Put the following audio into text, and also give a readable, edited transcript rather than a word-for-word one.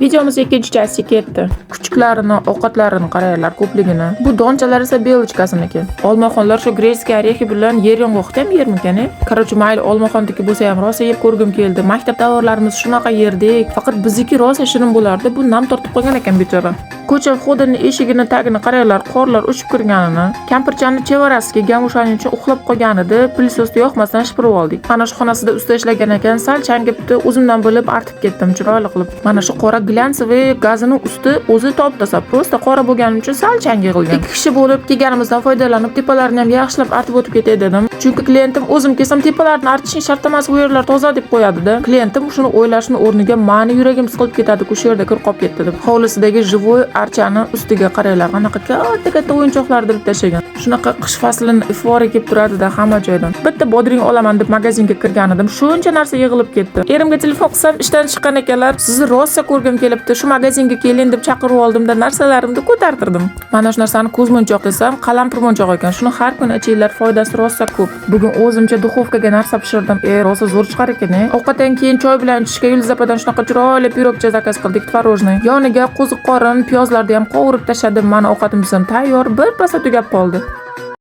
Videomiz ikkinchi частiga ketdi. Kuchuklarini, ovqatlarini qaranglar ko'pligini. Bu donchalar esa belchkasiniki. Olmaxonlar shu greyskiy orexi bilan yer yong'oqda ham yermikan? Короче, mayli olmaxonniki bo'lsa ham rosa yeb ko'rgim keldi. Maktab davrlarimiz shunaqa yerdik. Faqat bizniki rosa shirin bo'lardi. Bu nam tortib qolgan ekan bechora. Ko'cha xodini eshigini tagini qaranglar, qorlar uchib kirganini. Kampirchani chevarasiga gamushaning uchun uxlab qolgan edi. Plisosda yoqmasdan shipirib oldik. Mana shu xonasida usta ishlagan ekan, sal changibdi. O'zimdan bo'lib artib ketdim chiroyli qilib. Mana shu qora glyansoviy gazining usti o'zi top-toza, prosta qora bo'lgani uchun sal chang yig'ilgan. Ikki kishi bo'lib kelganimizdan foydalanib tepalarini ham yaxshilab artib o'tib ketay dedim. Chunki klientim o'zim kelsam tepalarini artishning shart emas, bu yerlar toza deb qo'yadi-da. Klientim shuni o'ylashni o'rniga meni yuragim siqilib ketadi-ku, shu yerda kir qolib ketdi deb. Hovlisidagi живой archani ustiga qaranglar, qanaqa katta o'yinchoqlar deb tashagan. Shunaqa qish faslini ifori kelib turadi-da hamma joydan. Bitta bodring olaman deb magazinga kirgan edim. Shuncha narsa yig'ilib ketdi. Erimga telefon qilsam ishdan chiqqan ekanlar. Sizni rosa ko'rgim kelibdi. Shu magazinga keling deb chaqirib oldimda narsalarimni ko'tartirdim. Mana shu narsani ko'zmunchoq desam, qalampir munchoq ekan. Shuni har kuni ichinglar, foydasi rosa ko'p. Bugun o'zimcha duxovkaga narsa pishirdim. Rosa zo'r chiqar ekan. Ovqatdan keyin choy bilan ichishga Yulizapadan shunaqa chiroyli pirogcha zakaz qildik, tvorojniy. Yoniga qo'ziq qorin, piyozlarni ham qovurib tashladim. Mana ovqatimiz ham tayyor. Bir pasda tugab qoldi.